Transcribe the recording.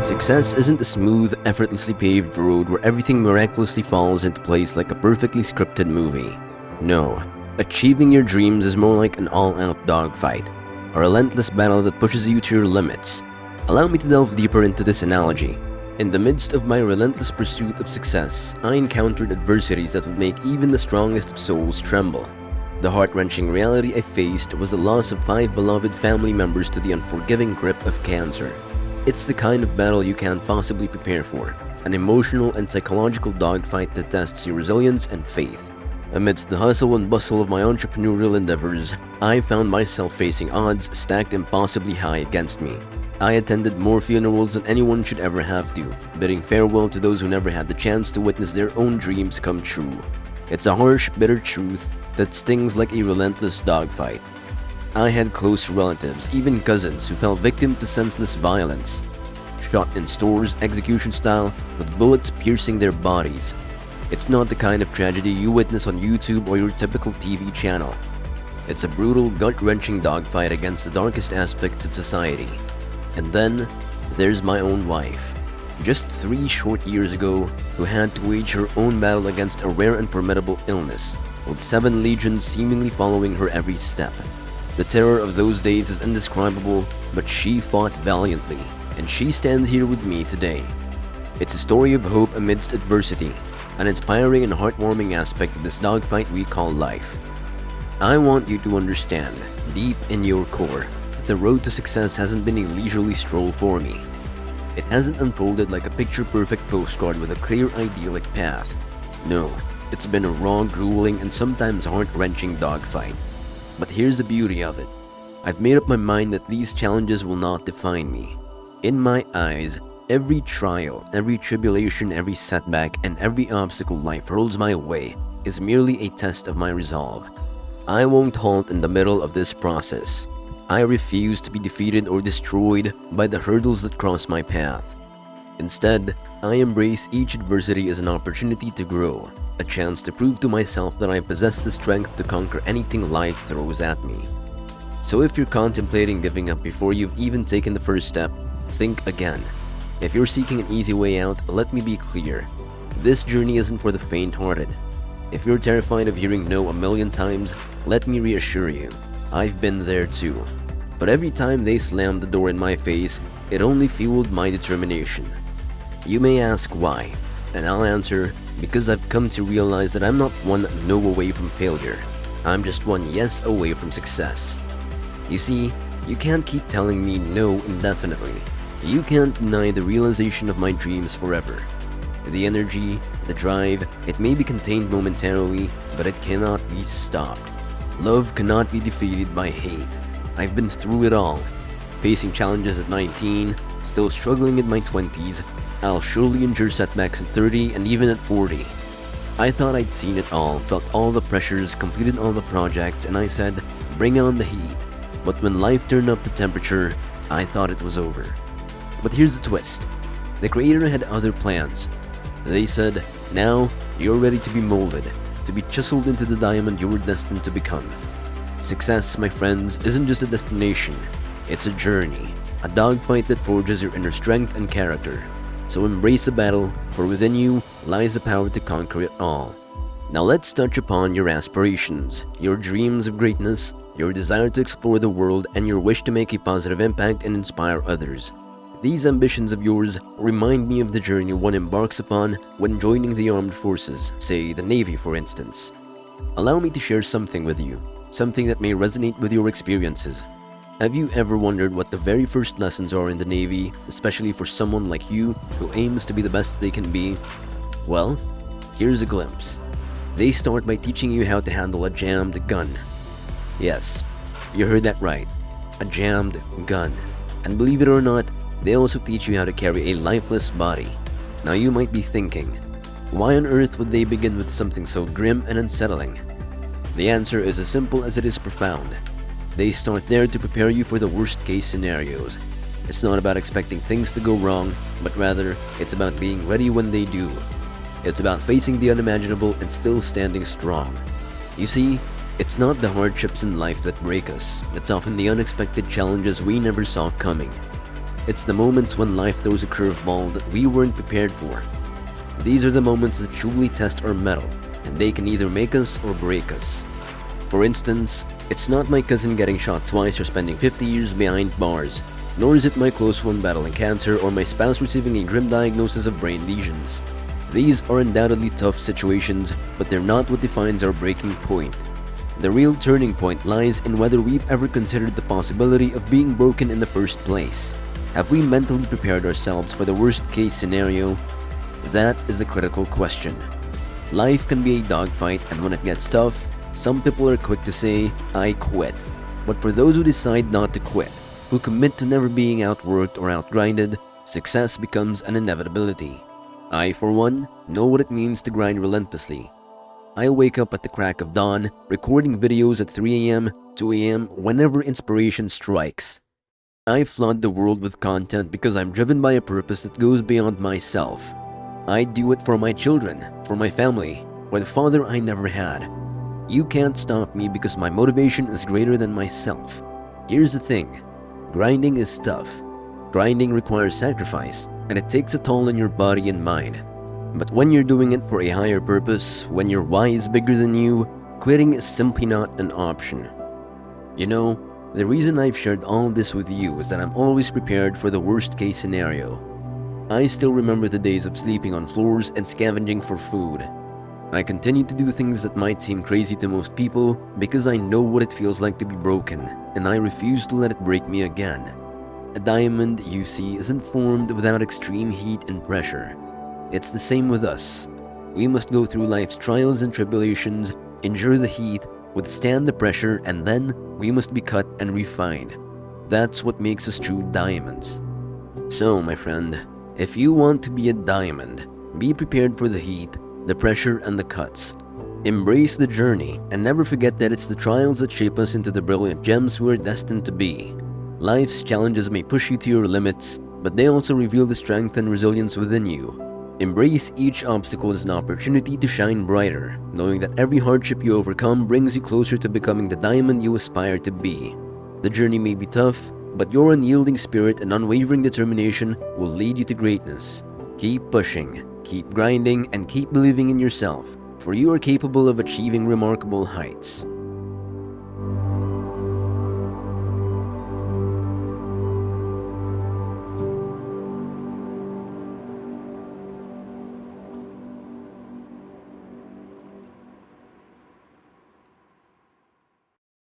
Success isn't a smooth, effortlessly paved road where everything miraculously falls into place like a perfectly scripted movie. No, achieving your dreams is more like an all-out dogfight, a relentless battle that pushes you to your limits. Allow me to delve deeper into this analogy. In the midst of my relentless pursuit of success, I encountered adversities that would make even the strongest of souls tremble. The heart-wrenching reality I faced was the loss of 5 beloved family members to the unforgiving grip of cancer. It's the kind of battle you can't possibly prepare for, an emotional and psychological dogfight that tests your resilience and faith. Amidst the hustle and bustle of my entrepreneurial endeavors, I found myself facing odds stacked impossibly high against me. I attended more funerals than anyone should ever have to, bidding farewell to those who never had the chance to witness their own dreams come true. It's a harsh, bitter truth that stings like a relentless dogfight. I had close relatives, even cousins, who fell victim to senseless violence. Shot in stores, execution style, with bullets piercing their bodies. It's not the kind of tragedy you witness on YouTube or your typical TV channel. It's a brutal, gut-wrenching dogfight against the darkest aspects of society. And then, there's my own wife. Just 3 short years ago, who had to wage her own battle against a rare and formidable illness, with 7 legions seemingly following her every step. The terror of those days is indescribable, but she fought valiantly, and she stands here with me today. It's a story of hope amidst adversity, an inspiring and heartwarming aspect of this dogfight we call life. I want you to understand, deep in your core, that the road to success hasn't been a leisurely stroll for me. It hasn't unfolded like a picture-perfect postcard with a clear, idyllic path. No, it's been a raw, grueling, and sometimes heart-wrenching dogfight. But here's the beauty of it. I've made up my mind that these challenges will not define me. In my eyes, every trial, every tribulation, every setback, and every obstacle life hurls my way is merely a test of my resolve. I won't halt in the middle of this process. I refuse to be defeated or destroyed by the hurdles that cross my path. Instead, I embrace each adversity as an opportunity to grow, a chance to prove to myself that I possess the strength to conquer anything life throws at me. So if you're contemplating giving up before you've even taken the first step, think again. If you're seeking an easy way out, let me be clear. This journey isn't for the faint-hearted. If you're terrified of hearing no a million times, let me reassure you, I've been there too. But every time they slammed the door in my face, it only fueled my determination. You may ask why, and I'll answer, because I've come to realize that I'm not one no away from failure. I'm just one yes away from success. You see, you can't keep telling me no indefinitely. You can't deny the realization of my dreams forever. The energy, the drive, it may be contained momentarily, but it cannot be stopped. Love cannot be defeated by hate. I've been through it all. Facing challenges at 19, still struggling in my 20s, I'll surely endure setbacks at 30 and even at 40. I thought I'd seen it all, felt all the pressures, completed all the projects, and I said, bring on the heat. But when life turned up the temperature, I thought it was over. But here's the twist. The Creator had other plans. They said, now you're ready to be molded, to be chiseled into the diamond you were destined to become. Success, my friends, isn't just a destination. It's a journey, a dogfight that forges your inner strength and character. So embrace the battle, for within you lies the power to conquer it all. Now let's touch upon your aspirations, your dreams of greatness, your desire to explore the world, and your wish to make a positive impact and inspire others. These ambitions of yours remind me of the journey one embarks upon when joining the armed forces, say the Navy for instance. Allow me to share something with you, something that may resonate with your experiences. Have you ever wondered what the very first lessons are in the Navy, especially for someone like you who aims to be the best they can be? Well, here's a glimpse. They start by teaching you how to handle a jammed gun. Yes, you heard that right, a jammed gun. And believe it or not, they also teach you how to carry a lifeless body. Now you might be thinking, why on earth would they begin with something so grim and unsettling? The answer is as simple as it is profound. They start there to prepare you for the worst case scenarios. It's not about expecting things to go wrong, but rather, it's about being ready when they do. It's about facing the unimaginable and still standing strong. You see, it's not the hardships in life that break us, it's often the unexpected challenges we never saw coming. It's the moments when life throws a curveball that we weren't prepared for. These are the moments that truly test our mettle, and they can either make us or break us. For instance, it's not my cousin getting shot twice or spending 50 years behind bars, nor is it my close one battling cancer or my spouse receiving a grim diagnosis of brain lesions. These are undoubtedly tough situations, but they're not what defines our breaking point. The real turning point lies in whether we've ever considered the possibility of being broken in the first place. Have we mentally prepared ourselves for the worst-case scenario? That is the critical question. Life can be a dogfight, and when it gets tough, some people are quick to say, "I quit." But for those who decide not to quit, who commit to never being outworked or outgrinded, success becomes an inevitability. I, for one, know what it means to grind relentlessly. I wake up at the crack of dawn, recording videos at 3 a.m., 2 a.m., whenever inspiration strikes. I flood the world with content because I'm driven by a purpose that goes beyond myself. I do it for my children, for my family, for the father I never had. You can't stop me because my motivation is greater than myself. Here's the thing, grinding is tough. Grinding requires sacrifice, and it takes a toll on your body and mind. But when you're doing it for a higher purpose, when your why is bigger than you, quitting is simply not an option. You know, the reason I've shared all this with you is that I'm always prepared for the worst case scenario. I still remember the days of sleeping on floors and scavenging for food. I continue to do things that might seem crazy to most people because I know what it feels like to be broken, and I refuse to let it break me again. A diamond, you see, isn't formed without extreme heat and pressure. It's the same with us. We must go through life's trials and tribulations, endure the heat, withstand the pressure, and then we must be cut and refined. That's what makes us true diamonds. So, my friend, if you want to be a diamond, be prepared for the heat, the pressure, and the cuts. Embrace the journey, and never forget that it's the trials that shape us into the brilliant gems we're destined to be. Life's challenges may push you to your limits, but they also reveal the strength and resilience within you. Embrace each obstacle as an opportunity to shine brighter, knowing that every hardship you overcome brings you closer to becoming the diamond you aspire to be. The journey may be tough, but your unyielding spirit and unwavering determination will lead you to greatness. Keep pushing, keep grinding, and keep believing in yourself, for you are capable of achieving remarkable heights.